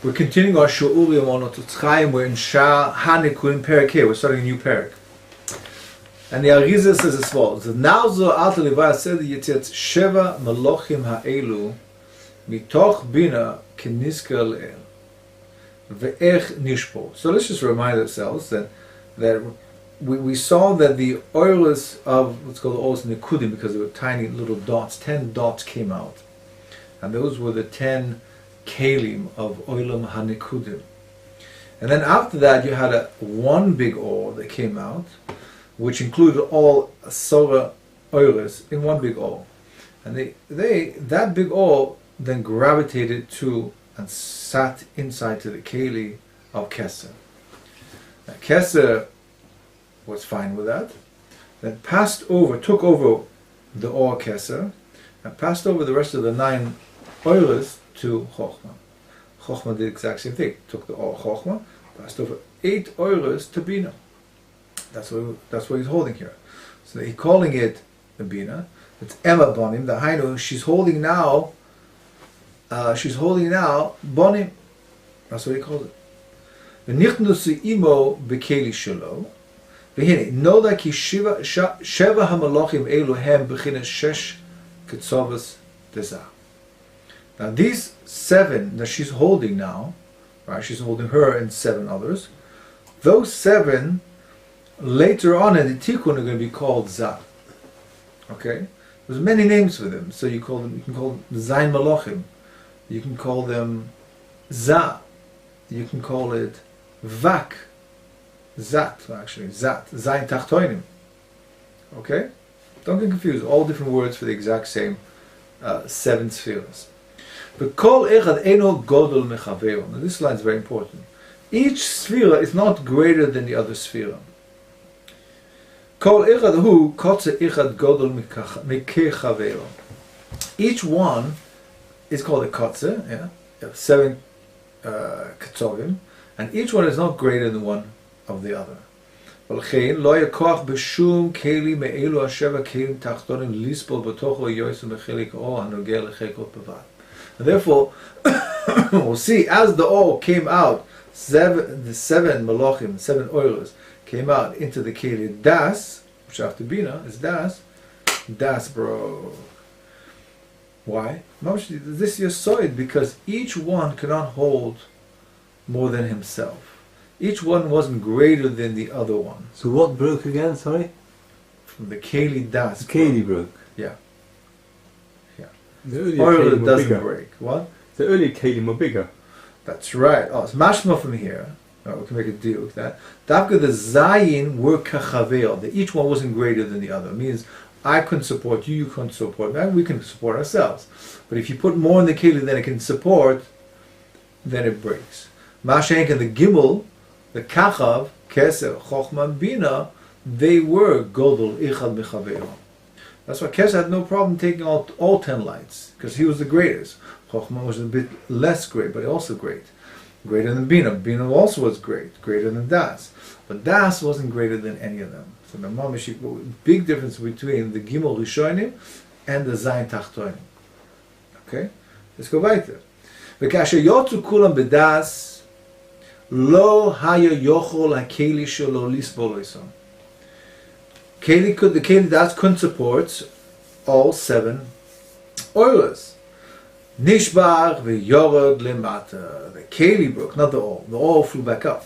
We're continuing our Shiur on Otzrot Chaim. We're in Shaar Nekudim pereck. We're starting a new pereck. And the Arizal says as follows: Now zo alter levaya said yitzet sheva malochim ha'elu mitoch bina kenisker le'el ve'ech nishpo. So let's just remind ourselves that we saw that the oilers of what's called the oilers Nekudim, because they were tiny little dots, 10 dots came out, and those were the 10 Kalim of Olam HaNekudim. And then after that you had one big oil that came out, which included all Sora oilers in one big oil. And that big oil then gravitated to and sat inside to the Keli of Keser. Now Keser was fine with that, then took over the oil Keser, and passed over the rest of the 9 oilers to Chochmah. Chochmah did the exact same thing. Took the oil Chochmah, passed over 8 oilers to Bina. That's what he's holding here. So he's calling it the Bina. It's Emma Bonim. The Hainu, she's holding now Bonim. That's what he calls it. V'nichnusu imo bekeli shelo. V'hine noda ki sheva hamalachim elu hem b'chines shesh ketzavas dezah. Now these 7 that she's holding now, right? She's holding her and 7 others. Those 7 later on in the Tikkun are going to be called Zah. Okay, there's many names for them. So you can call them Zayin Malachim. You can call them Zah. You can call it Vak. Zat, actually. Zat. Zayin Tachtoinim. Okay, don't get confused. All different words for the exact same 7 spheres. But kol echad eno godol mechaveo. Now this line is very important. Each sphere is not greater than the other sphere. Kol echad hu kotze echad godol mekechaveo. Each one is called a kotze. Yeah, you have 7 ketzovim, and each one is not greater than one of the other. ולכן לא יקוח בשום כלי מאלו השבע כלים תחתונים לסבול בתוכו יויסו מחלק אור הנוגע לחלקות בלבד. And therefore, we'll see, as the oil came out, the 7 malachim, 7 oilers, came out into the keli das, which after Bina is das broke. Why? This is solid because each one cannot hold more than himself. Each one wasn't greater than the other one. So what broke again, sorry? From the keli das. The keli broke. Yeah. The earlier Oil Kalim doesn't were bigger. break. What? The earlier Kalim were bigger. That's right. Oh, it's mashma from here. Oh, we can make a deal with that. Dafka the Zayin were kachavel. Each one wasn't greater than the other. It means I couldn't support you, you couldn't support me. We can support ourselves. But if you put more in the Keli than it can support, then it breaks. Mashenk and the Gimel, the Kachav, Keser, Chochma, Bina, they were Godol, Ichad, Mechavel. That's why Keser had no problem taking out all 10 lights, because he was the greatest. Chochmah was a bit less great, but also great. Greater than Bina. Bina also was great, greater than Das. But Das wasn't greater than any of them. So the mamish, big difference between the Gimel Rishonim and the Zayin Tachtonim. Okay? Let's go weiter. V'kasher yotzu kulam bedas lo haya yochol hakeli shelo lisbol oisam. The Keli Das couldn't support all 7 oilers. Nishbar v'yorod lemata. The Keli broke, not the oil. The oil flew back up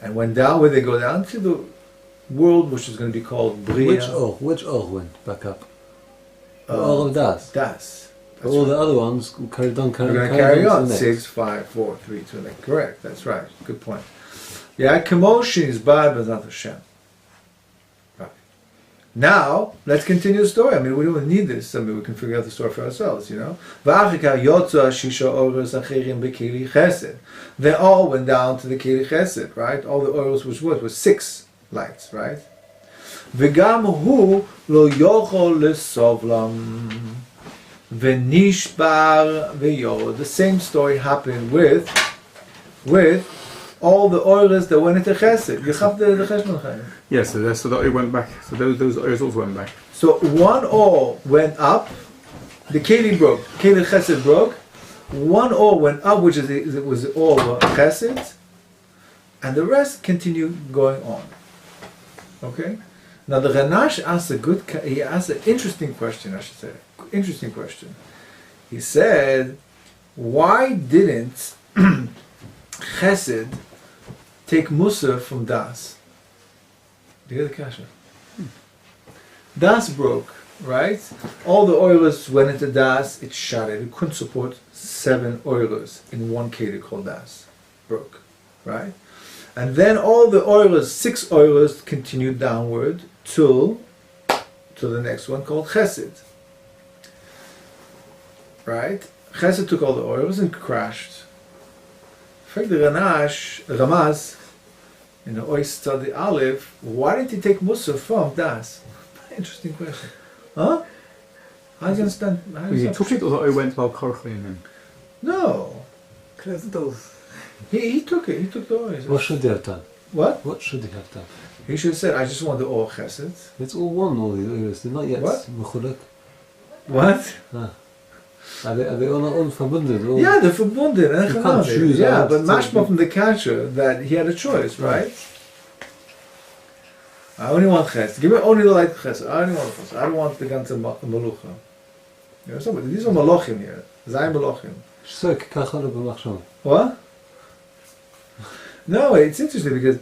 and went down. Where they go down to the world, which is going to be called Bria. Which oil went back up? The oil of Das. Das. All right. The other ones carried on. We're going to carry on. 6, 5, 4, 3, 2. Correct. That's right. Good point. Yeah, commotion is bad, but not Hashem. Now, let's continue the story. I mean, we don't need this. I mean, we can figure out the story for ourselves, you know. They all went down to the Keli Chesed, right? All the oils which was 6 lights, right? The same story happened with all the oilers that went into Chesed. You have the Cheshbon Chaim. Yes, so that it went back. So those oils also went back. So one oil went up, the Keli broke, Keli Chesed broke, one or went up, which it was the or chesed, and the rest continued going on. Okay? Now the Rashash asked he asked an interesting question, I should say. Interesting question. He said, why didn't chesed take Musa from Das? Do you hear the kasha? Das broke, right? All the oilers went into Das, it shattered. It couldn't support 7 oilers in one keli called Das. Broke, right? And then all the oilers, 6 oilers, continued downward to the next one called Chesed. Right? Chesed took all the oilers and crashed. In fact, the Ramaz, in the Otzrot the Aleph, why didn't he take Musa from Das? Interesting question. Huh? How do you understand? He took it, or he went to Al-Karchi and then... No. He took it. He took the oils. What should he have done? What? What should he have done? He should have said, I just want the Or Chesed. It's all one, all the oils. They're not yet mechulek. What? Are they all not unverbunden? Yeah, they're verbunden. You can't choose. Yeah, but mashma from the kasha that he had a choice, right? I only want Chesed. Give me only the light Chesed. I only want Chesed. I don't want the ganze Malucha. You know, these are Malachim here. Zay Malachim. What? No, it's interesting because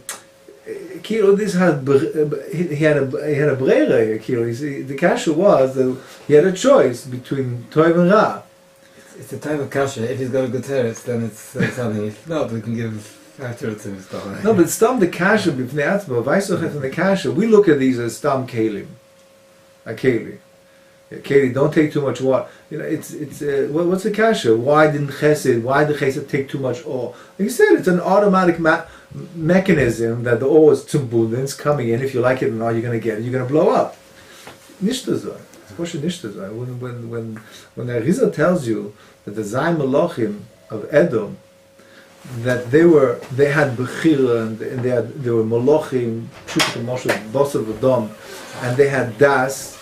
Kilo, this had he had a breira here. Kilo, the kasha was that he had a choice between Tov and Ra. It's a type of kasha. If he's got a good teretz, then it's something. If not, we can give 5 teretz and stuff. No, but stam the kasha b'fnei atzma, v'aisochet from the kasha. We look at these as stam kelim, a keli. Keli, don't take too much water. You know, it's what's the kasha? Why didn't Chesed? Why did Chesed take too much ore? Like you said, it's an automatic mechanism that the ore is tumbud, and it's coming in. If you like it or not, you're going to get it. You're going to blow up. Nishtazah. It's Poshet Nishtazah. When the Arizal tells you that the Zay Malachim of Edom, that they had Bechira and they were Malachim, Pshukat Moshe, Bosav Adom, and they had Das,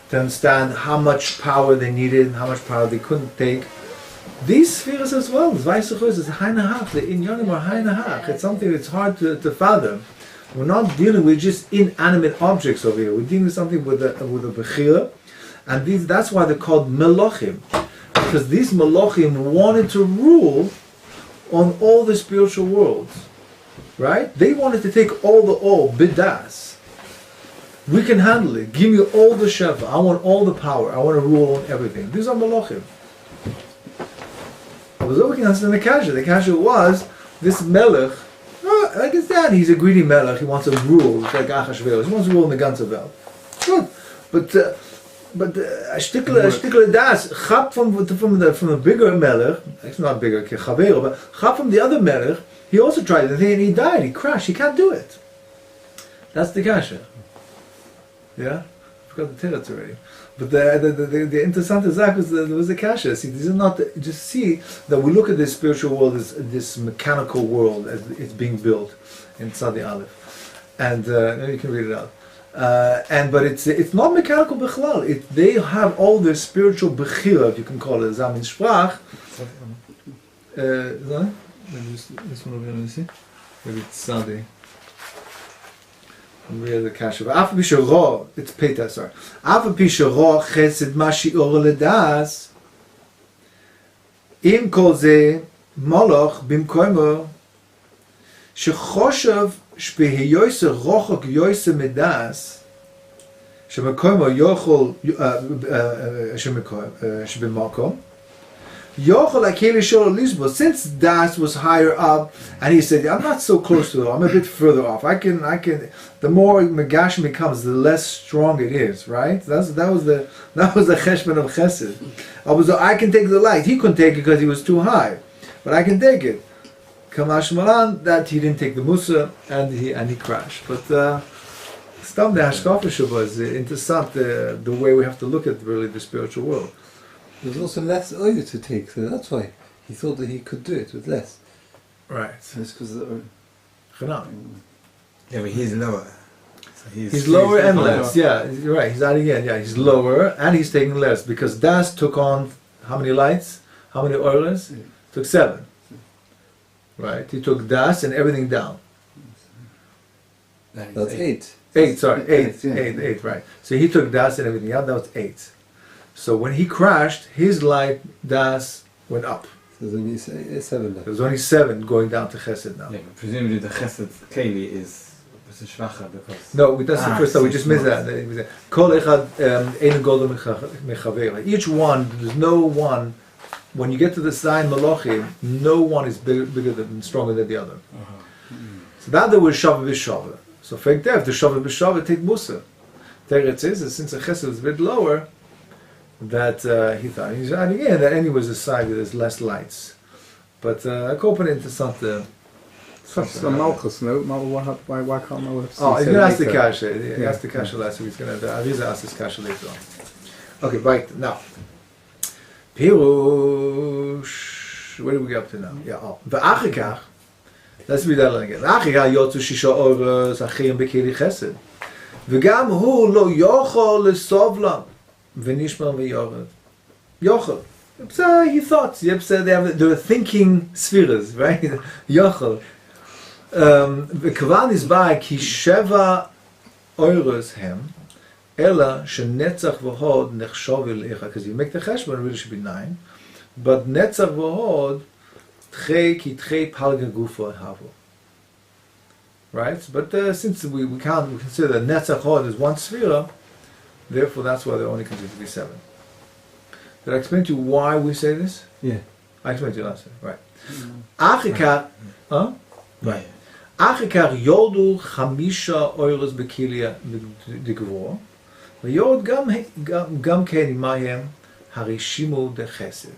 to understand how much power they needed and how much power they couldn't take. These spheres as well, is Hainahach, the Inyanim are Hainahach. It's something that's hard to fathom. We're not dealing with just inanimate objects over here. We're dealing with something with a Bechira, and that's why they're called Melochim. Because these Melochim wanted to rule on all the spiritual worlds. Right? They wanted to take all Bidas. We can handle it. Give me all the shefa. I want all the power. I want to rule on everything. These are malachim. I was looking at the kasha. The kasha was this melech. Like his dad, he's a greedy melech. He wants to rule. It's like Achashverosh. He wants to rule in the ganze Welt. Good, but a shtikle das chap from the bigger melech. It's not bigger, chavero, but chap from the other melech. He also tried it and he died. He crashed. He can't do it. That's the kasha. Yeah, I forgot the teretz already. But the interessante Zach was the kasha. See, these are not just see that we look at this spiritual world as this mechanical world as it's being built in Tzadi Aleph, and maybe you can read it out. But it's not mechanical bechlal. They have all their spiritual bechira, if you can call it zamin sprach. Maybe this one over here. Let me see. Maybe it's Tzadi. Read the kasha. Afa b'sharo, it's peta. Sorry. Afa b'sharo chesed ma shiur ledas. Im kol ze malach b'mkoimo shechoshav shbehiyoyse rochok yoyse medas shemkoimo yochol shebemakom. Since Das was higher up, and he said, I'm not so close to it, I'm a bit further off. I can. The more Megashim becomes, the less strong it is, right? That was the cheshbon of Chesed. I can take the light. He couldn't take it because he was too high, but I can take it. Kamash Malan, that he didn't take the Musa, and he crashed. But Stam the Hashkafa was interessant, the way we have to look at really the spiritual world. There was also less oil to take, so that's why he thought that he could do it with less. Right. It's because of the oil. Yeah, but he's lower. So he's lower and less. Yeah, you're right. He's adding in. Yeah, he's lower and he's taking less because Das took on how many lights? How many oilers? Took 7. Right? He took das and everything down. That's 8. 8, sorry, 8, Yeah. 8, right. So he took das and everything out, that was 8. So when he crashed, his light das went up. So there's only 7 left. There was only 7 going down to chesed now. Yeah, but presumably the chesed keli is schwacher because... No, that's the first time, we just missed that. Kol echad ein godol mechaver. Each one, there's no one, when you get to the sign Malachim, no one is bigger than, stronger than the other. So that there was Shavah b'Shavah. So fake death, the Shavah b'Shavah take Musa. Teretz is, since the chesed was a bit lower, that he thought, and again, that any was a side that there's less lights. But Kopen interessante. That's the Malchus, no? Why can't Malchus? Oh, he's going to ask the Kasha. He asked the Kasha last week. He's going to, Arizal asked this Kasha later on. Okay, right, now. Pirush. Where do we get up to now? Yeah, oh. V'achikach. Let's read that again. V'achikach yotzu shisha oros achim bekeli chesed. V'gam hu lo yochol lesovlam. V'nishma v'yored. Yochol. He thought. They were thinking spheres, right? Yochol. וכבר נסבר כי 7 אוירוס הם, אלא שנצח והוד נחשוב אליך, because you make the cheshbon, it really should be 9, but נצח והוד כי תחי פלגה גופו הבו. Right? But since we consider that נצח והוד is one sphere, therefore that's why they're only considered to be 7. Did I explain to you why we say this? Yeah. I explained to you last time, right. Achikar, huh? Right. Achikar yodu 5 oiros bekilya degvor, ויורד גם כן עמהם הרישימו דחסד.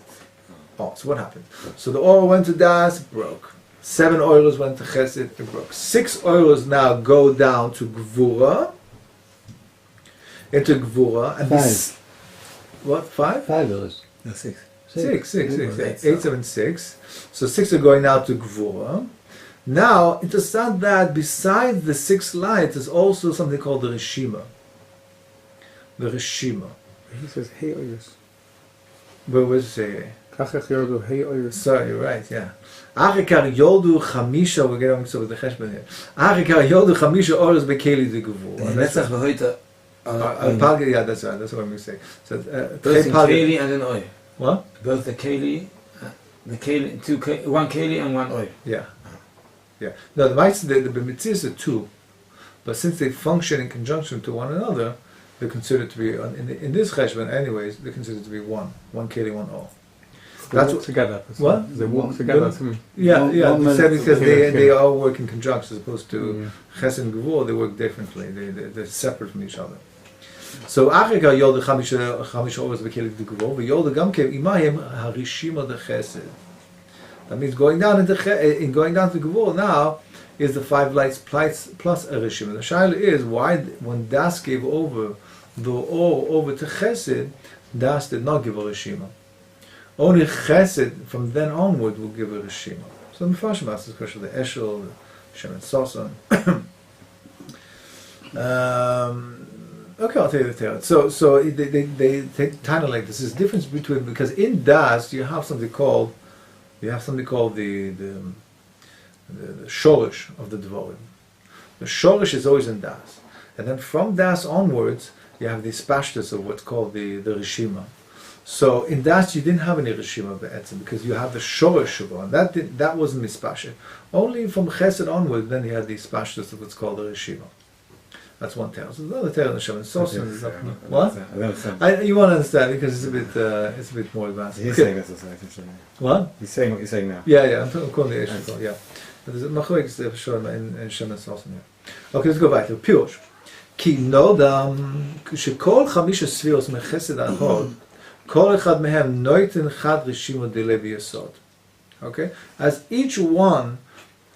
Oh, so what happened? So the oil went to das, it broke. 7 oiros went to chesed, it broke. 6 oiros now go down to gvura, into gvura, and 5. this, what, 5? 5 oiros. No, 6. 6. 8, 7, 6. So 6 are going now to gvura. Now, understand that besides the 6 lights, there's also something called the Rishima. The Rishima. He says, hey, Oiris. Where was it say? Kachach Yordu, hey, Oiris. Sorry, you're right, yeah. Achikar Yodu Chamisha, we're getting so with the Cheshbon here. Achikar Yodu Chamisha Oros Bekeli de Gvur. Netzach v'hoita... Yeah, that's right, that's what I'm saying. So, both in keli and an oil. What? Both the keli, one keli and one oil. Yeah. Yeah. Now the mitzvahs are 2, but since they function in conjunction to one another, they're considered to be in this cheshbon, anyways. They're considered to be one keli, one all. They walk together. What? They walk together. Yeah, because they all work in conjunction, as opposed to ches and gevur. They work differently. They're separate from each other. So achika yod chamish oros bekeli gevur, v'yod gam kev imayim harishima de chesed. That means going down to Gevur now is the 5 lights plus a Rishima. The Shaila is why when Das gave over the or over to Chesed, Das did not give a Rishima. Only Chesed from then onward will give a Rishima. So the Mefashim asks this question: the Eshel, the Shem and Sosan. Okay, I'll tell you the tale. So they take kind of like this. There's a difference between, because in Das you have something called the shorish of the Dvorim. The shorish is always in Das. And then from Das onwards, you have the spashtas of what's called the Rishima. So in Das, you didn't have any Rishima be'etzim, because you have the shorish of it. That wasn't mispashit. Only from Chesed onwards, then you had the spashtas of what's called the Rishima. That's one tale. So another tale in the Shem. Sosan is up. What? You won't understand because it's a bit more advanced. He's saying that's actually. What? He's saying what you're saying now. Yeah. I'm calling the Eshel. Yeah. But there's a machlokes Shem in Shem and Sosan. Okay, let's go back to Pirush. Ki nodam shekol 5 sfiros mechesed ad hod kol echad mehem noiten chad rishima delevi yesod. Okay, as each one,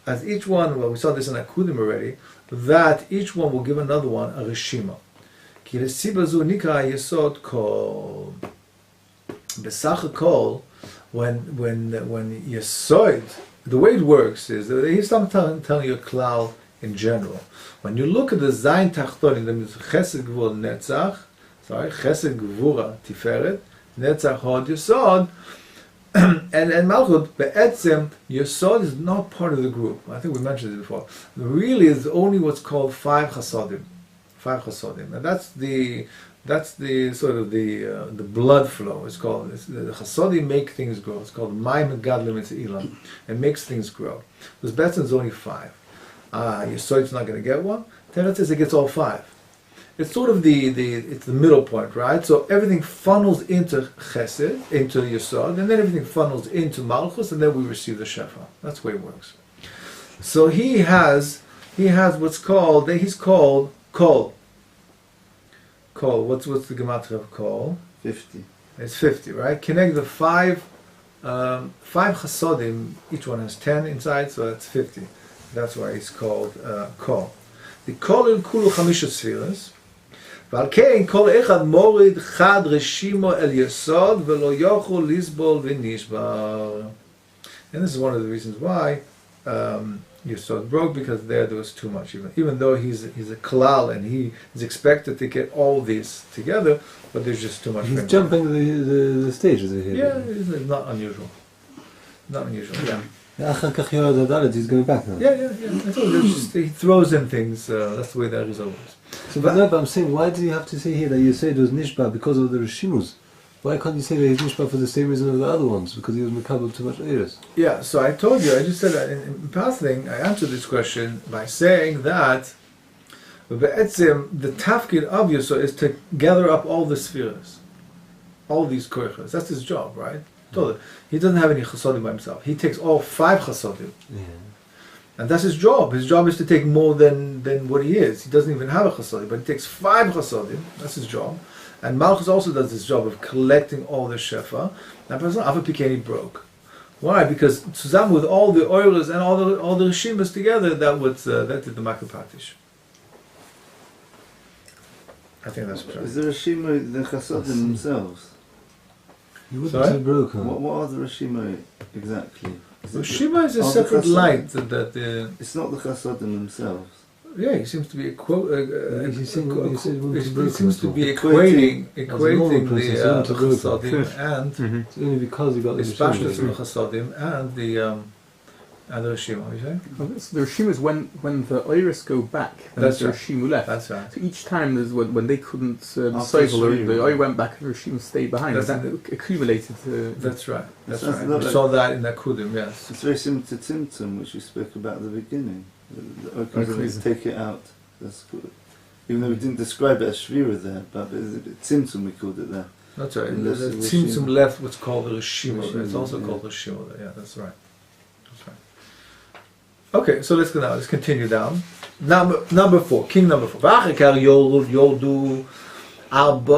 well, we saw this in Nekudim already, that each one will give another one a rishima. Ki resiba zu nikra yesod kol besach kol, when yesod, the way it works is that he's not telling you a klal in general. When you look at the zayin tachtonim, that means chesed gvur netzach, chesed gvura tiferet, netzach hod yesod. and Malchut, Be'etzem, Yesod is not part of the group. I think we mentioned it before. Really, is only what's called 5 chasodim. 5 chasodim. And that's the sort of the blood flow. The chasodim make things grow. It's called Mayim Gadlim Ilam. It makes things grow. Because Be'etzem is only 5. Yesod's not going to get one. Teretz says it gets all 5. It's sort of it's the middle point, right? So everything funnels into Chesed, into Yesod, and then everything funnels into Malchus, and then we receive the Shefa. That's the way it works. So he has what's called, he's called Kol. Kol. What's the gematria of Kol? 50. It's 50, right? Connect the 5 chasodim. Each one has 10 inside, so that's 50. That's why it's called Kol. The Kol in Kulu Chamisha Sfiras. ועל כן כל אחד מוריד חד רשימו אל יסוד ולא יוכל לסבול ונשבר. And this is one of the reasons why Yesod broke, because there was too much. Even though he's a klal and he is expected to get all these together, but there's just too much. He's jumping the stages here. Yeah, it's not unusual. Not unusual. Yeah. He's going back now. Yeah. I told you, he throws in things. That's the way the Arizal is. So, but I'm saying, why do you have to say here that you say it was Nishba because of the Rishimus? Why can't you say that he's Nishba for the same reason as the other ones? Because he was Mekabel too much Eres. Yeah, so I told you, I just said that in passing, I answered this question by saying that the tafkid of Yesod is to gather up all the spheres, all these koiches. That's his job, right? He doesn't have any chasodim by himself. He takes all 5 chasodim. Yeah. And that's his job. His job is to take more than what he is. He doesn't even have a chasodim, but he takes 5 chasodim. That's his job. And Malchus also does this job of collecting all the shefa. And Ava Pikeni broke. Why? Because Suzam with all the oilers and all the Rishimas together, that did the Makapatish. I think that's true. Is the Rishima the chasodim themselves? You wouldn't say broken. What are the Rishima exactly? Rishima is a separate light that it's not the chasodim themselves. Yeah, he seems to be He seems to be equating the chasodim and it's only because he got the especially the chasodim and the Rishima. You say? The Rishima is when the Iris go back, and That's the right. Rishima left. That's right. So each time there's when they couldn't cycle, the I went back and the Rishima stayed behind. That's That accumulated. That's right. That's Sounds right. a lot We like- saw that in Nekudim, yes. It's very similar to Tzimtzum, which we spoke about at the beginning. The take it out. That's good. Even though we didn't describe it as Shvira there, but Tzimtzum we called it there. That's right. And The that's the Tzimtzum Rishima. left what's called the Rishima. Rishima, It's also yeah. called the Rishima. Yeah, that's right. That's right. Okay, so let's go now. Let's continue down. Number 4, king number 4. V'achikar yordu ha'arba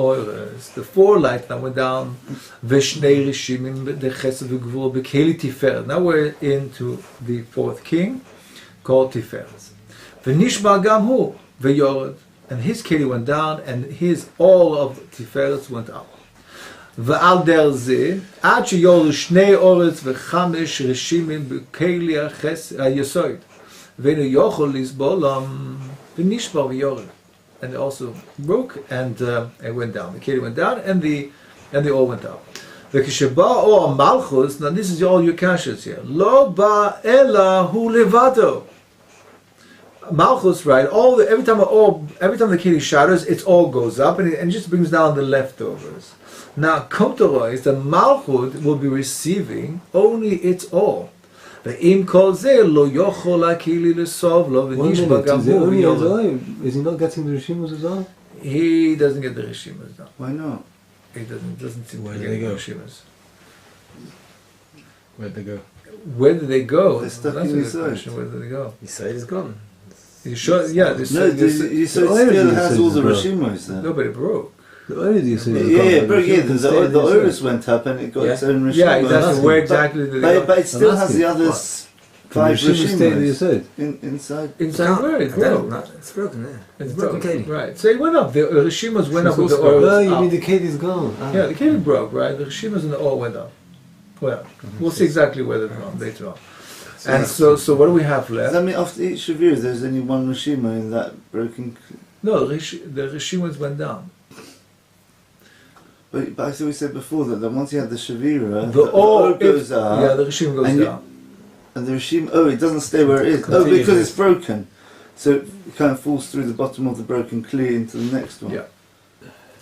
oires. The 4 lights that went down. V'shnei rishimim b'chesed v'gvur b'keli tiferet. Now we're into the 4th king, called Tiferet. V'nishba gam hu v'yored. And his keli went down, and all of Tiferet went up. ועל דרך זה, עד שיורו 2 אורץ ו5 רשימים בכלי היסוד, ואינו יכול לסבולם, ונשבר ויורד. And it also broke and it went down. The keli went down and the all went up. וכשבא אור המלכוס, now this is all your kashas here, לא בא אלא הוא לבדו. Malchus, right? Every time the keli shatters, it all goes up and it just brings down the leftovers. Now, Komtoro is that Malchut will be receiving only its all. Ve'im kol zeh lo yochol ha'keli lesov lo v'nishba gam hu v'yored. Is he not getting the Rishimus as well? He doesn't get the Rishimas now. Why not? He doesn't seem Where to do get they the go? Rishimas. Where'd they go? Where did they go? They're stuck That's in a good Yesod. question. Where did they go? His side is gone. You sure? Yeah. No, you said the it still Iris has says all the it's Rishimos there. Nobody broke. The Iris you say The Iris went up and it got its own Rishima. Yeah, that's asking. where exactly did they go? But it still I'm has the asking. others 5 stay there, you Rishimos said. inside. Inside where it broke. It's broken, yeah. It's broken broke. keli. Right. So it went up. The Rishimas went up with the also- oil. Oh, you mean the Keli's gone? Yeah, the keli broke, right? The Rishimas and the oil went up. Well, we'll see exactly where they're from later on. And so what do we have Does left? that mean after each review there's only 1 Rishima in that broken... No, the Rishimas went down. But I thought we said before that once you have the Shavira, The O goes up. Yeah, the Rishim goes down. And the Rishim, it doesn't stay where it is. Continues. Because it's broken. So it kind of falls through the bottom of the broken kli into the next one. Yeah.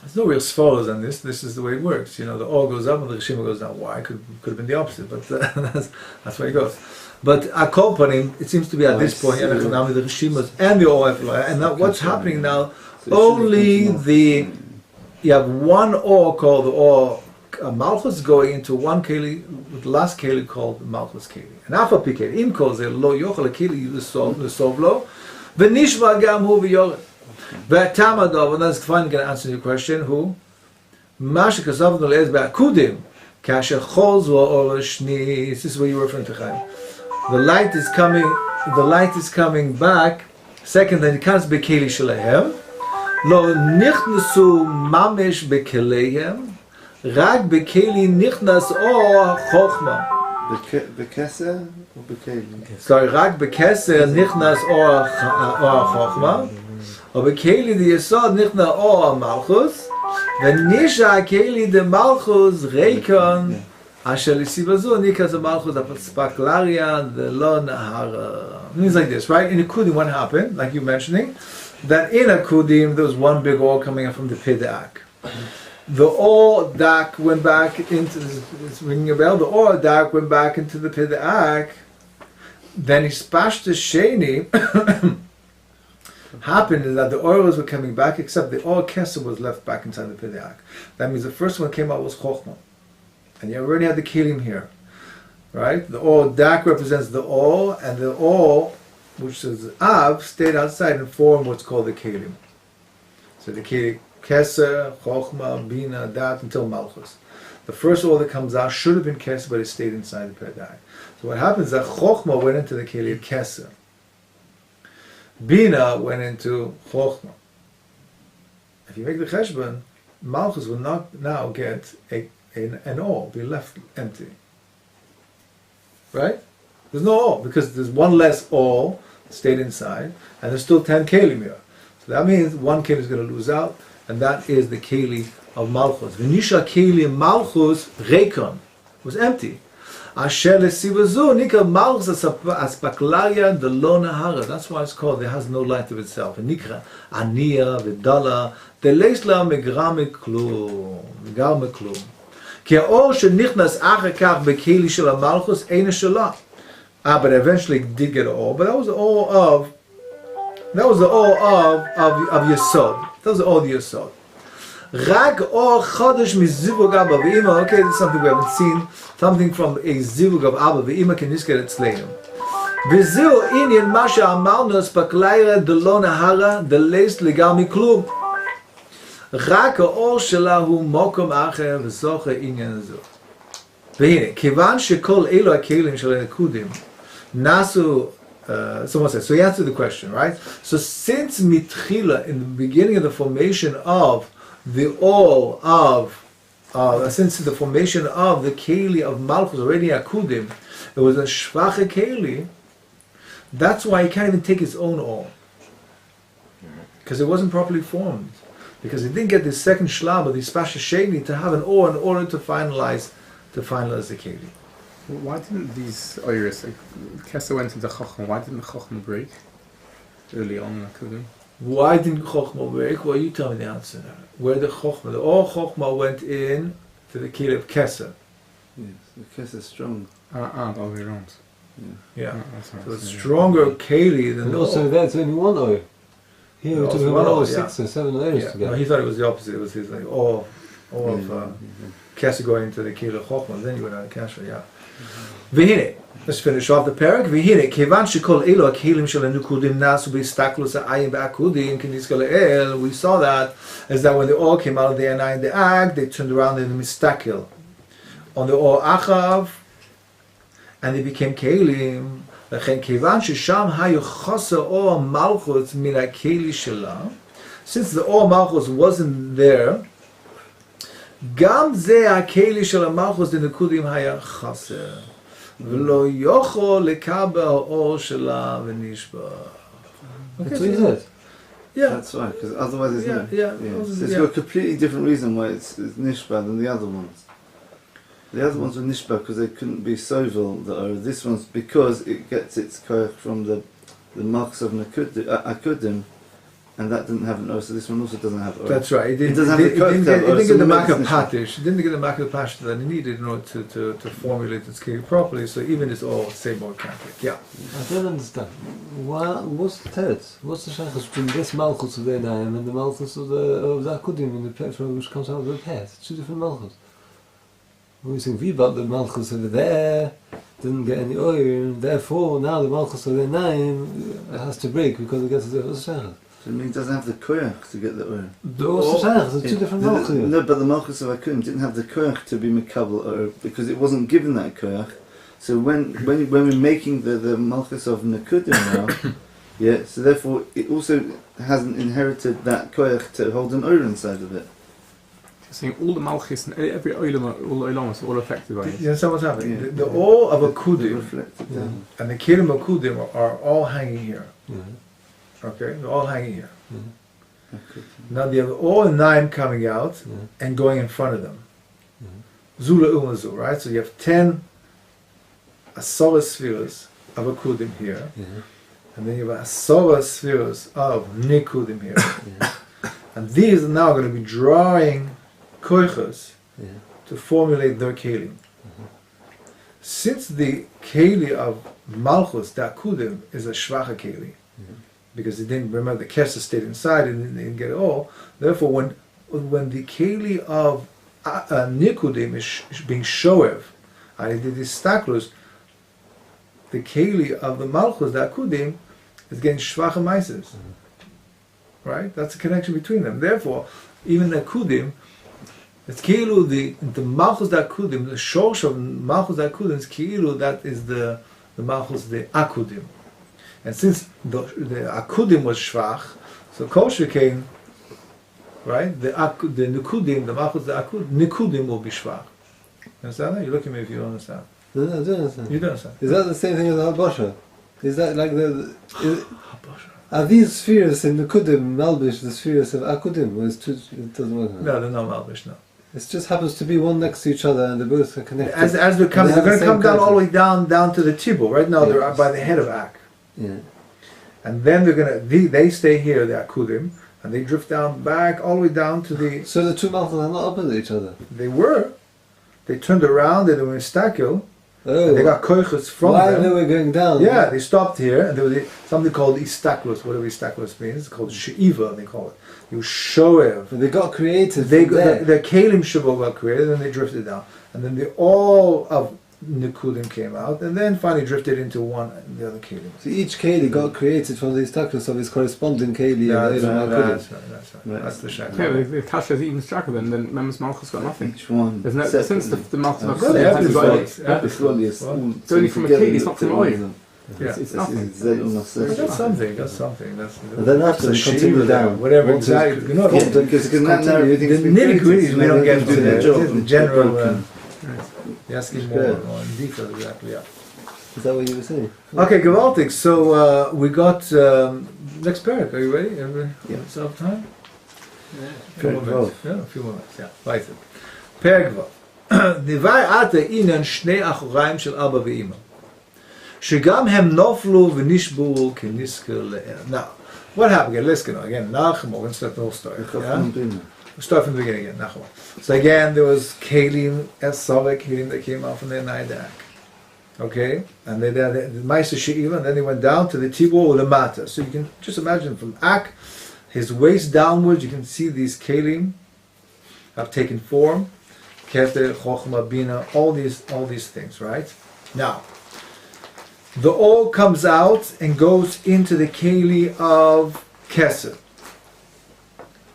There's no real sforos on this. This is the way it works. The O goes up and the Rishim goes down. Why? Could have been the opposite, but that's where it goes. But accompanying, it seems to be at this point, the Rishimas and the O, and now what's happening now? So Only you have one O called the O Malchus going into one keli, with the last keli called Malchus keli. And Alpha P keli, Im calls it Lo Yochel Keli, the Sovlo, Venishma Gam Hu V'Yored. V'Tamadov, and that's finally going to answer your question, who? Masha Kasav Nolez Ba'Kudim, Kasha Cholz V'Or Shni, this is what you're referring to, Chaim. The light is coming back, second, then it comes B'Keli Shalehem, Lo Nichnasu Mamish B'Keleihem, Rag B'Keli Nichnas Or Chochma. B'Keser or B'Keli? Sorry, Rag B'Keser Nichnas Or Chochma, or B'Keli the Yesod Nichna Or Malchus, V'Nisha Keli de Malchus Reikon, Asher L'Sivazu Nikas Malchus Apaklaria the Lo Nahara. Things like this, right? In Nekudim, what happened, like you mentioning, that in Nekudim there was one big ore coming up from the pereck. The ore dak went back into, it's ringing a bell, the ore dak went back into the pereck, then he spashed the sheni, happened is that the oils were coming back, except the ore keser was left back inside the pereck. That means the first one came out was chokhmah. And you already had the kelim here. Right? The ore dak represents the ore, and the ore, which is Av, stayed outside and formed what's called the kelim. So the kelim, Keser, Chochma, Bina, Dat, until Malchus. The first ore that comes out should have been Keser, but it stayed inside the pereck. So what happens is that Chochma went into the kelim Keser. Bina went into Chochma. If you make the cheshbon, Malchus will not now get an ore, be left empty. Right? There's no ore, because there's one less ore stayed inside, and there's still 10 kelim here. So that means one keli is going to lose out, and that is the keli of Malchus. V'nisha keli Malchus Reikon was empty. Asher L'Sivazu Nika Malchus Aspaklaria de Lo Nahara. That's why it's called, it has no light of itself. Nikra Aniya V'Dala Delesla Megrame Klum. Megrame Klum. Ki ha'or shenichnas achar kach bekeli shel Malchus eina shela. But eventually did get an ore. But that was the ore of Yesod. That was the ore of Yesod. Rag or chodesh mizivug Abba v'ima. Okay, this is something we haven't seen. Something from a zivug of Abba v'ima can just get it slain. V'ziu inyan masha amalnos paklayra de lo nahara de leis legami klum. רק האור שלה הוא מוקם אחר וזוכה עניין זו. והנה, כיוון שכל אלו הכלים של הנקודים נעשו, someone says, so you answer the question, right? So since mitchila, in the beginning of the formation of the all of, since the formation of the keli of Malchus, already akudim, it was a shvache keli, that's why he can't even take his own all. Because it wasn't properly formed. Because he didn't get the second shlab of the spasha sheni to have an ore in order to finalize the keli. Why didn't these iris, like Kesa went into Chochma, why didn't the Chochma break early on in Nekudim? Why didn't Chochma break? Well, you tell me the answer. Where the ore Chochma went in to the keli of Kesa. Yes, the Kesa is strong. All the way around. Yeah. Right, So it's stronger keli than And the also ore. that's only one oil. Here we're talking about all 6 or 7 oils Yeah. together. No, he thought it was the opposite. It was his like ore of Kesa going into the keli of Chochma. Then you went out of Kasha, yeah. V'hine, let's finish off the pereck. V'hine, kevan shekol elo hakelim shel haNekudim nasu b'istaklos ha'ayin b'akudim k'nizkal el. We saw that as that when they all came out of the Anai and the Ag, they turned around in the mistakel on the or achav, and they became kelim. L'chen kevan shesham hayu choser or malchus min hakeli shela. Since the or malchus wasn't there, גם זה הכלי של המלכוס דנקודים היה חסר ולא יכול לקבל האור שלה ונשבר. That's what he said. Yeah. That's right, because otherwise it's no. Yeah. So it's got a completely different reason why it's nishba than the other ones. The other ones were nishba because they couldn't be sovil. This one's because it gets its koyach from the marks of Nekudim, and that didn't have an O, so this one also doesn't have O. That's right. It doesn't have the koyach. It didn't get the makah patish. It didn't get the makah patish that it needed in order to formulate its keli properly. So even it's all same old Catholic. Yeah. I don't understand. What's the teretz? What's the shaykhus between this malchus of the Einayim and the malchus of the Akudim in the pereck which comes out of the path? It's two different malchus. We're saying, we about the malchus over there didn't get any oil, and therefore now the malchus of the Einayim has to break because it gets the shaykhus. So it means it doesn't have the koyach to get the oil. What's the shaykhus? It's two different malchus. No, but the malchus of Akudim didn't have the koyach to be mekabel or because it wasn't given that koyach. So when we're making the malchus of Nekudim now, yeah, so therefore it also hasn't inherited that koyach to hold an oil inside of it. Saying all the malchus and every oilam, all the oilams are all affected by it. You understand what's happening? The all of a kudim Reflected down. and the kelim of kudim are all hanging here. Yeah. Okay, they're all hanging here. Yeah. Now they have all 9 coming out and going in front of them. Zula umazu, right? So you have 10 asora spheres of a kudim here, and then you have asora spheres of nekudim here, and these are now going to be drawing koichas to formulate their kelim. Since the keli of malchus, the akudim, is a shvacha keli, because it didn't remember the kesser stayed inside and they didn't get it all. Therefore, when the keli of nikudim is being shoev, and it is staklus, the keli of the malchus, the akudim, is getting shvacha meises. Right? That's the connection between them. Therefore, even the akudim, it's ki'ilu the malchus the akudim, the shorsh of malchus the akudim is ki'ilu, that is the malchus the akudim. And since the akudim was shvach, so kol shekain, right? The nekudim, the malchus the akudim, nekudim will be shvach. You understand that? You look at me if you don't understand. No, I don't understand. You don't understand. Is that the same thing as the Habasha? Is that like are these spheres in the Kudim Malbish the spheres of Akudim? Or it doesn't work. No, they're not malbish, no. It just happens to be one next to each other and they both are connected. As they're coming, they're going to come down all the way down to the tibur. Right now they're by the head of Ak. Yeah. And then they stay here, the Akudim, and they drift down back all the way down to the... So the two malchus are not opposite each other? They were. They turned around, they were in stakil, Oh. and they got koichus from While them. they were going down? Yeah, they stopped here, and there was something called istaklus, whatever istaklus means, it's called she'iva, they call it. You shoev. But they got created The kalim shavo got created, and they drifted down. And then all of Nekudim came out, and then finally drifted into the other kalim. So each keli got created from the istaklus of its corresponding keli. That's Right. right. That's the shak. Yeah, the kasha is even stronger then Mem's malchus got nothing. Each one. There's no, since the malchus of Well, Akudim every has got Everybody is it's only from a keli, it's not from oil. Yeah. It's nothing. That's something. And then after they continue down. Whatever, Once exactly. it's- No, Because now the everything's been nitty gritties we don't get do to their job. the general. Broken. You're asking Good. more in detail, exactly. Yeah. Is that what you were saying? Okay, gewaltig. So we got next pereck. Are you ready? Yeah. Self time. Yeah. Few more minutes. Yeah, a few more minutes. Yeah. Weiter. Pereck vav. Nivai ata inan shnei achorayim shel Abba ve'Ima. שגם הם נופלו ונשברו כנזכר לאר. Now, what happened again? Let's go again. Nachum, we're going to start the whole story. Yeah? We'll start from the beginning again. Nachum. So again, there was Kalim, Esavek Kalim that came out from their Naidak. Okay? And they did the Meister She'iva, and then they went down to the Tibur Ulamata. So you can just imagine from Ak, his waist downwards, you can see these Kalim have taken form. Keter, Chochma, Bina, all these things, right? Now, the oil comes out and goes into the keli of Kesed,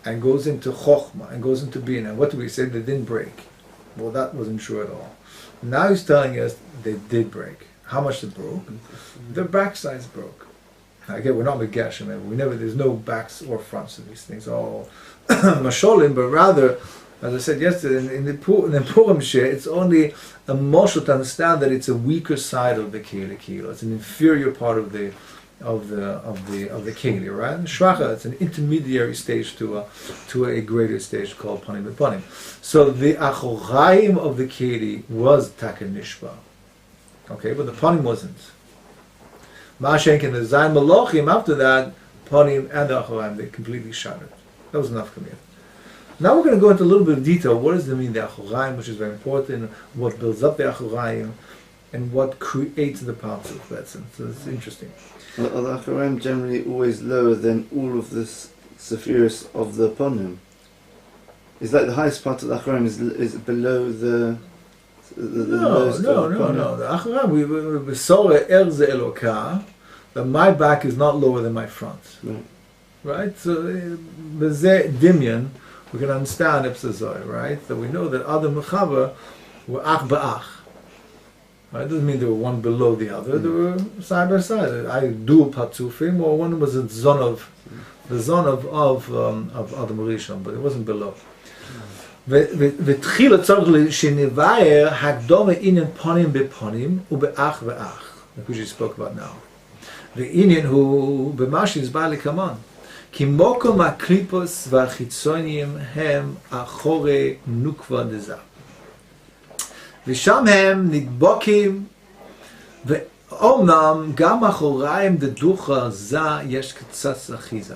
and goes into Chochma, and goes into Bina. And what do we say? They didn't break. Well, that wasn't true at all. Now he's telling us they did break. How much they broke? Their backsides broke. Now, again, we're not Megesh, there's no backs or fronts of these things, all Masholim, but rather, as I said yesterday, in the Purim Shir, it's only a moshel to understand that it's a weaker side of the kilo. It's an inferior part of the keli, right? And shvacha, it's an intermediary stage to a greater stage called panim bepanim. So the achoraim of the keli was taka nishba, okay, but the panim wasn't. Ma'ashenk and the zayin malachim after that, panim and the achoraim, they completely shattered. That was enough committed. Now we're going to go into a little bit of detail. What does it mean, the achoraim, which is very important, what builds up the achoraim, and what creates the partzuf. So it's interesting. Are the achoraim generally always lower than all of the sephiros of the panim? Is like the highest part of the achoraim is below the lowest of the panim? No. The achoraim, we saw erze elokah, that my back is not lower than my front. Right? So, bezeh dimyan, we can understand Ipsazoi, right? That we know that other mechaber were ach ba'ach. Right? It doesn't mean they were one below the other. They were side by side. I dual patzufim, or one was the zon of Adam Rishon, but it wasn't below. ותחילה צריך שנבאר הקדומה עניין פנים בפנים ובאח ואח, like we just spoke about now. ועניין הוא במה שהסבר לכמן. כי מוקם הקליפוס והחיצוניים הם אחורי נוקבה דזה. ושם הם נדבקים, ואומנם גם אחוריים דדוחה זה יש קצת אחיזה.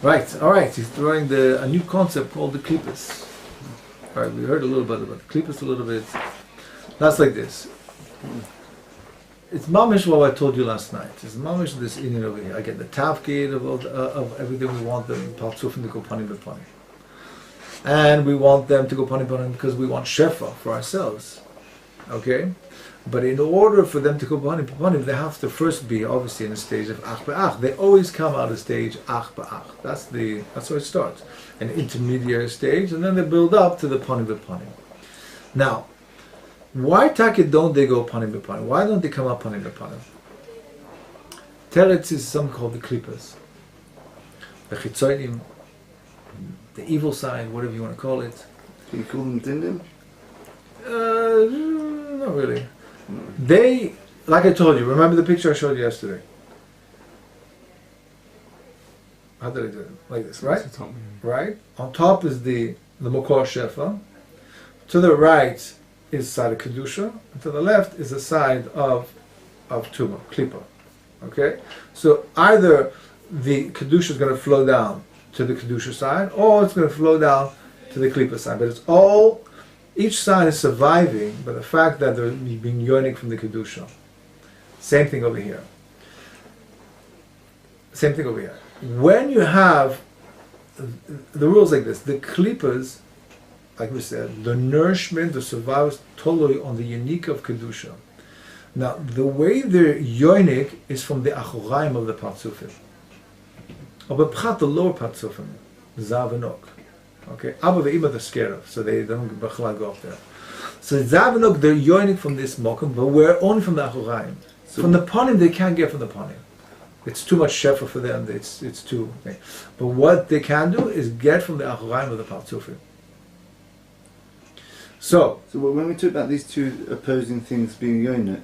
Right, alright, he's throwing a new concept called the klippus. Alright, we heard a little bit about the klippus a little bit. That's like this. It's mamish what I told you last night. It's mamish this Indian over here. I get the tafkid of everything we want them, patzufim to go panim b'panim. And we want them to go panim b'panim because we want shefa for ourselves. Okay? But in order for them to go panim b'panim, they have to first be obviously in a stage of ach ba'ach. They always come out of stage ach ba'ach. That's where it starts. An intermediate stage, and then they build up to the panim b'panim. Now, why don't they go panim b'panim? Why don't they come up panim b'panim? Teretz is something called the klippas. The chitzonim, the evil side, whatever you want to call it. Can you call them dindim? Not really. They, like I told you, remember the picture I showed you yesterday? How did I do it? Like this, right? Right? On top is the Mokor Shefa. To the right is side of Kedusha. And to the left is the side of Tuma, Klippa. Okay? So either the Kedusha is going to flow down to the Kedusha side, or it's going to flow down to the Klippa side. But it's all, each side is surviving by the fact that they're being yearning from the Kedusha. Same thing over here. Same thing over here. When you have, the rules like this, the Klippas, like we said, the nourishment, the survival is totally on the unique of Kedusha. Now, the way they're yonik is from the achoraim of the patzufim. Or b'pchat, the lower patzufim, zav and ok. Okay, Abba ve'ima they're scared of, so they don't go up there. So zav and ok, they're yonik from this mokum, but we're only from the achoraim. So from the panim, they can't get from the panim. It's too much shefa for them, it's too... Okay. But what they can do is get from the achoraim of the patzufim. So when we talk about these two opposing things being yonik,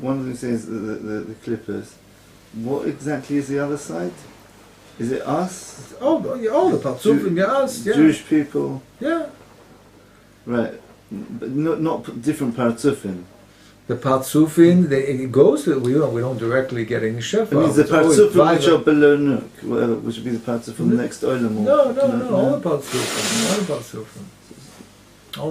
one of them says the clippers. What exactly is the other side? Is it us? All the patzufim, us, yeah. Jewish people. Yeah. Right, but not different patzufim. The patzufim, it goes to, we don't directly get any shefa. It means the patzufim which are below nuk, which would be the patzufim next olam. No, all the patzufim. All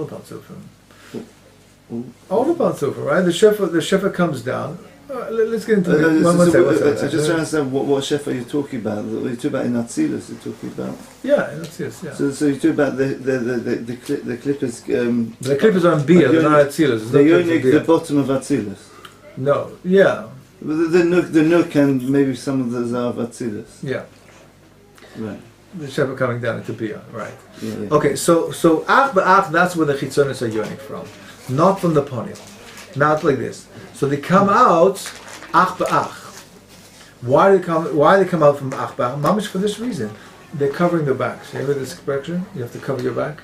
the patzufim, right? The shefa comes down. Let's get into it. I just trying to understand what shefa you're talking about. What you're talking about in Atzilus, you're talking about. Yeah, in Atzilus, yeah. So you're talking about the clippers. The clippers are in Bia, they're not Atzilus. They're only the bottom of Atzilus. No, yeah. But the nuk and maybe some of the Zav Atzilus. Yeah. Right. The shefa coming down into Bia, right? Yeah. Okay, so ach ba'ach, that's where the chitzonis are yonik from, not from the panim. Not like this. So they come out ach ba'ach. Why they come out from ach ba'ach? Mamish for this reason. They're covering their backs. You ever this expression? You have to cover your back.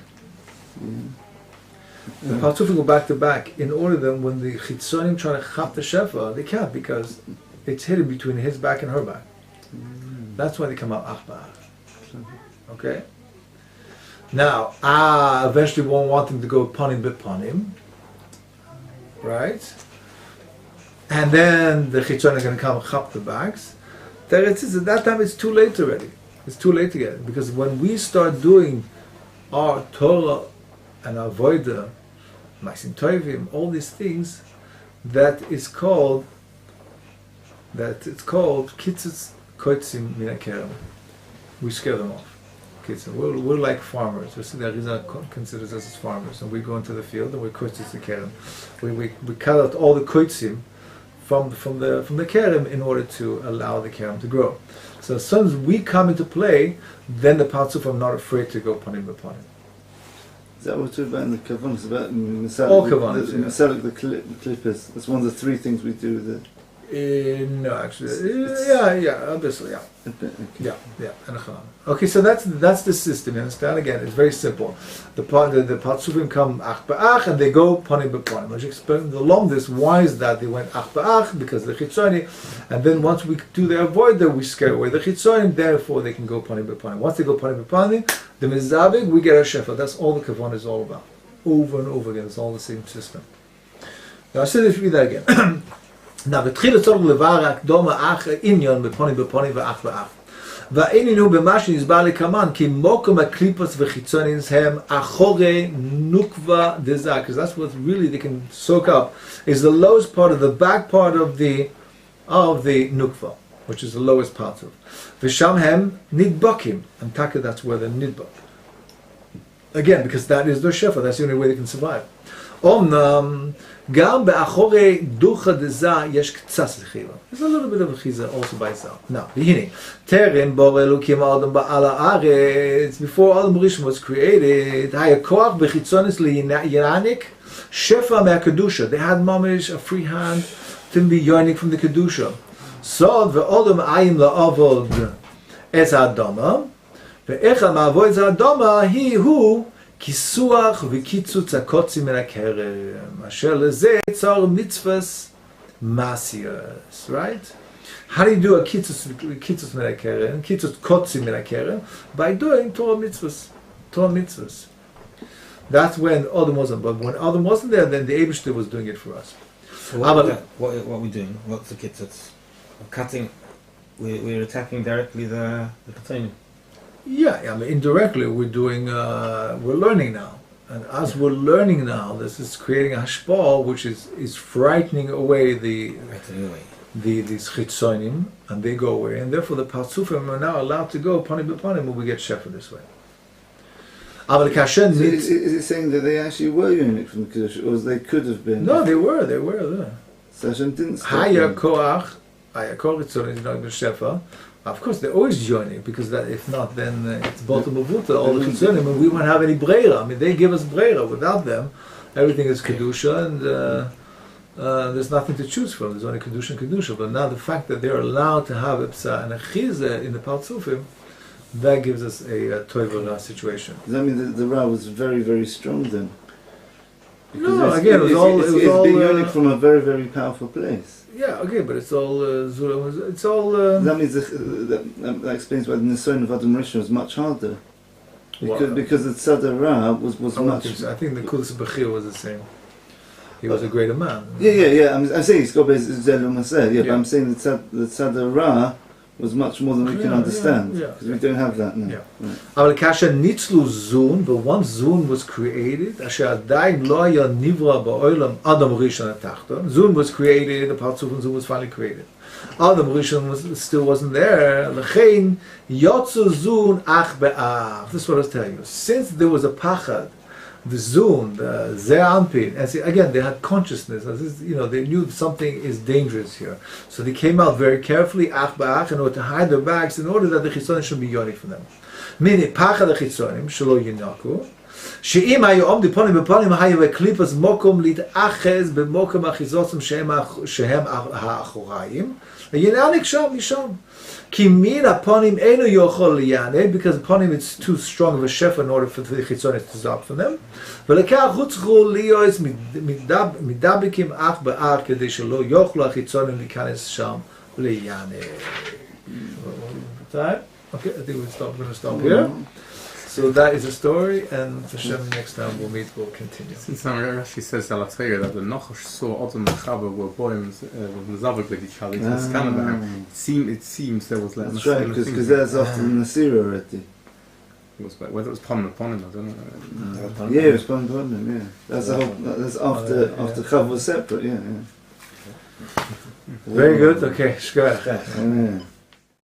The Parzufim go back to back in order that when the Chitzonim try to chap the Shefa, they can't because it's hidden between his back and her back. That's why they come out ach ba'ach. Okay? Now, eventually won't want them to go panim b'panim. Right? And then the Chitzonim are going to come and chap the backs. At that time it's too late already. It's too late to get it. Because when we start doing our Torah and our Voida, Ma'asim Tovim, all these things, it's called Kitzutz Koitzim Min HaKerem. We scare them off. We're like farmers. The Arizal considers us as farmers, and we go into the field and we koitzitz the kerem. We cut out all the koitzim from the kerem in order to allow the kerem to grow. So as soon as we come into play, then the Parzufim are not afraid to go panim b'panim. Is that what we're talking about in the Kabbalists? About All Kabbalists, the clippers. That's one of the three things we do with it. No, actually, obviously, yeah. Okay. Yeah. Okay, so that's the system. You understand? Again, it's very simple. The Parzufim come ach ba'ach and they go panim b'panim. I should explain the longest. Why is that? They went ach ba'ach because the Chitzoni, and then once we do their avoider, we scare away the Chitzoni. Therefore, they can go panim b'panim. Once they go panim b'panim, the mizavig, we get a shefa. That's all the kavanah is all about. Over and over again, it's all the same system. Now I said this. Read that again. Now, בתחיל לצורך לבר הקדומה אח עניון בפונים בפונים ואח ואח. והעניין הוא במה שנסבר לכמן, כי מוקם הקליפוס וחיצונינס הם אחורי נוקבה דזה, because that's what really they can soak up, is the lowest part of the back part of the nukva, which is the lowest part of. ושם הם נדבקים, and taka, that's where they're nidbak. Again, because that is their shefa, that's the only way they can survive. אומנם גם באחורי דוחה דזה יש קצת זכירה. There's a little bit of achiza also by itself. Now, והנה, טרם בורא אלוקים האדם בעל הארץ, before Adam Rishon was created, היה כוח בחיצונס ליעניק שפע מהקדושה. They had mamish, a free hand, to be yonic from the kedusha. סוד ואדם עיים לעבוד את האדמה, ואיך מעבוד את האדמה הוא כיסוח וקיצוץ הקוצים מן הכרם, אשר לזה צר מצווס מעשייס, right? How do you do a קיצוץ מן הכרם, קיצוץ קוצים מן הכרם? By doing Torah mitzvahs. That's when Adam wasn't, but when Adam wasn't there, then the Eibishter was doing it for us. So what are we doing? What's the kitzutz? We're cutting, we're attacking directly the Ketainim. Yeah, I mean, indirectly we're learning now. And as we're learning now, this is creating a hashpah which is frightening away these chitzonim, and they go away. And therefore the Parzufim are now allowed to go panim b'panim when we get shefa this way. Is it saying that they actually were unique from the Kiddush, or they could have been? No, they were there. So Hashem didn't stop Haya them. koach, haya kol chitzonim, not the shefa. Of course, they're always joining, because that, if not, then it's bottom mavuta, all the chitzonim, and we won't have any breira. I mean, they give us breira. Without them, everything is kedusha, and there's nothing to choose from. There's only kedusha and kedusha. But now the fact that they're allowed to have ipsa and a chiza in the Parzufim, that gives us a toiva situation. Does that mean the Ra was very, very strong then? Because No, again, it's being unique from a very, very powerful place. Yeah, okay, but it's all it's all. That means that explains why the Nisayon of Adam Rishon was much harder. Because the Tzad Ra was much. I think the Kudas Bechir was the same. He was a greater man. Yeah. I'm saying it's got Zelum Maseh. Yeah, but I'm saying the Tzad Ra was much more than we can understand, because we don't have that now. אבל כאשר ניצלו זון, but once zun was created, אשר עדיין לא היה נברא בעולם אדם ראשון התחתון, zun was created, the Parzufim zun was finally created. Adam Rishon still wasn't there, לכן יוצא זון אח באח. This is what I was telling you. Since there was a pachad, the zun, the ze'anpin, and see, again, they had consciousness. They knew something is dangerous here. So they came out very carefully, ach ba'ach, in order to hide their bags, in order that the chitzonim should be yoni for them. Meaning, pachad the chitzonim, shelo yinaku, שאם היו עומדים פונים בפונים, היו הקליפס מוקום להתאחז במוקום אחיזוסם שהם האחוריים, וינענק שם משם. כי מן הפונים אינו יכול ליענק, because הפונים it's too strong of a shefa in order for the חיצונית to stop from them, ולכך הוא צריכו להיות מדבקים אך באר כדי שלא יוכלו החיצונים להיכנס שם ליענק. Okay, I think we're going to stop here. So that is a story, and Hashem, next time we'll meet, we'll continue. Since Rashi says that the Nachash saw Adam and Chava were boys Mezavik with each other. It seems there was like. That's right, because there's often the Nasira already. Whether it was Pon upon him, I don't know. Yeah, it was Pon upon him, yeah. That's after Chava was separate, yeah. Very good, okay, shkoyach. Yeah.